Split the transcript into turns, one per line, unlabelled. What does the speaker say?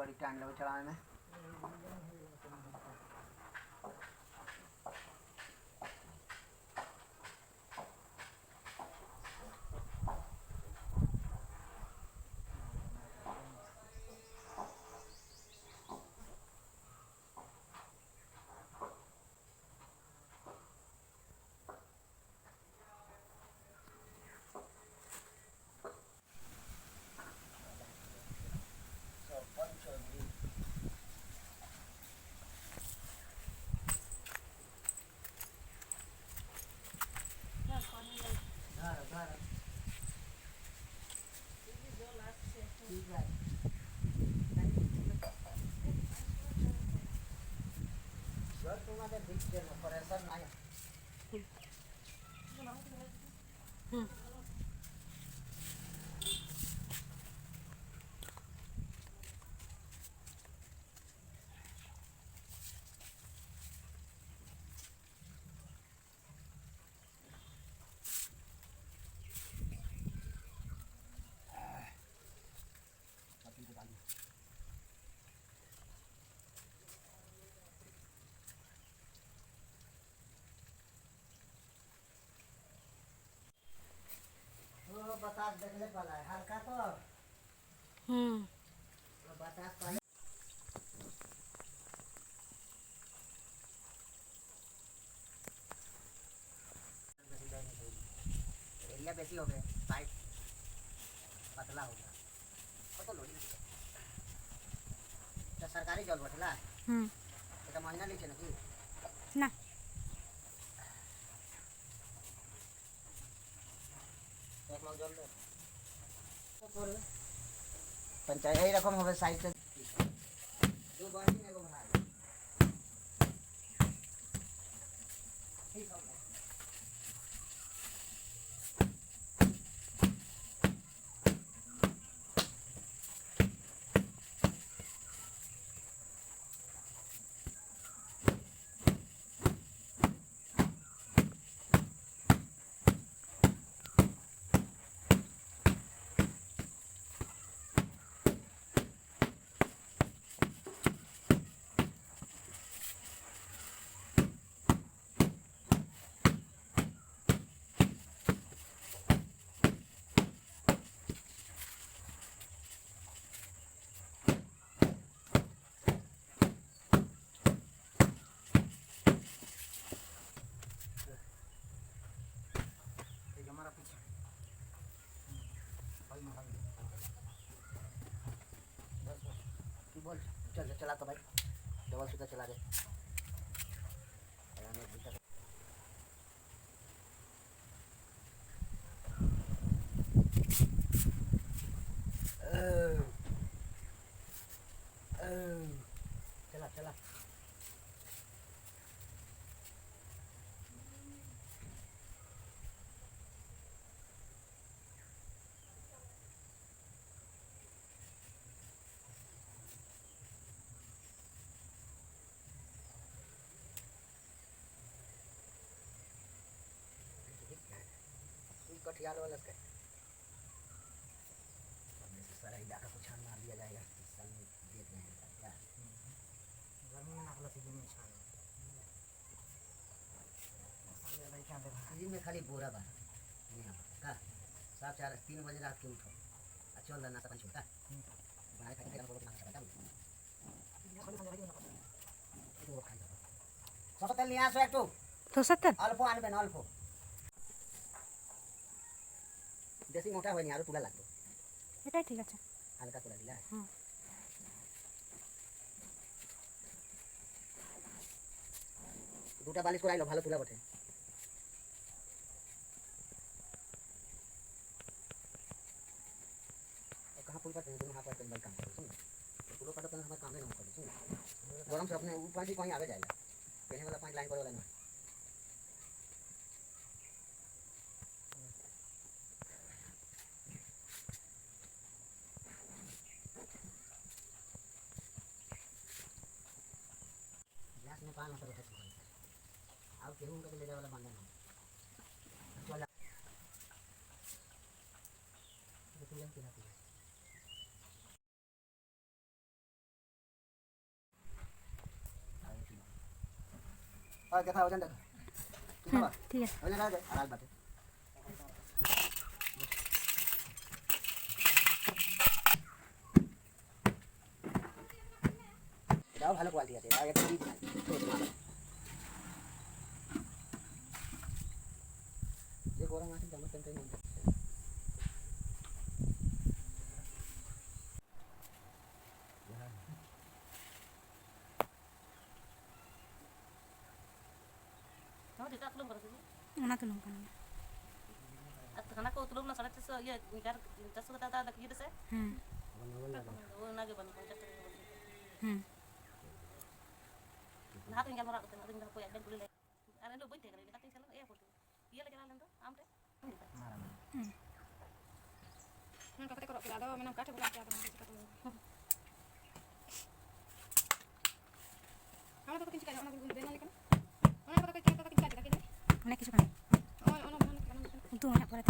बड़ी टाइम लगे चलाने में। बतास देखले पाला है हल्का तो बतास पाले एरिया बेसी हो गए साइड पतला हो गया तो लोडी तो सरकारी जॉब बटला এটা মহিনা লিখে নাকি
না
এক মাস জল দে पंचायत এইরকম হবে সাইডে দু বাড়ি নেবো ভাই ঠিক হবে बोल चल चला तो भाई डबल सीधा चला दे चला चला कटियाल वाला का सारा इलाका को छान मार दिया जाएगा इस साल में देख रहे हैं क्या गर्मी में नाखला सीजन में छान सीजन में खाली बोरा बार का साफ 3 बजे रात के उठो चल ना सकन छोटा बाहर खाते काम करना सकता तो खाई दो सब तेल लिया सो एकटू
तो सत्तर
अल्प आनबेन अल्प বেশি মোটা হয়নি আরো তুলা লাগবে
এটাই ঠিক আছে
হালকা তুলা দিলা দুটা বালিশ করে আইলো ভালো তুলা বটে कहां पुल पर दोनों हाथ पर भाई काम कर सुन पुल पर तो हमारा काम नहीं कर सुन गरम से अपने ऊपर भी कहीं आगे जाएगा कहने वाला 5 लाइन पर वाला ना पान होता है अब गेहूं का ले जाने वाला बंदा ना चला तो तुरंत আর দেখা ওজন দেখো কি
হুম,
খাবা
ঠিক আছে।
ওই লাগা আর আল বাটে এটাও ভালো কোয়ালিটি আছে এটা একটা দিই যে গরম আছে জামা প্যান্টের মধ্যে
Kamu tidak belum berarti.
ওনা তো নৌকা নেই।
Karena kau belum nak salat sesuatu ya, ingkar tas kata ada gitu sih.
হুম
Oh nage ban kontak.
হুম
Nah tinggal merak tu, tinggal poyak dan boleh. Ada lu buat tegak, kita tinggal ya pun. Iya lagi jalan tu, amte.
Nang kakak kalau tidak ada, menang kata bukan kata nanti kata. Kalau tak kincir, orang tu benar kan? Orang kata kincir, kata kincir, kata kincir.
অনেক কিছু কানে
Oh, orang benar kan?
কিন্তু অনেক পরে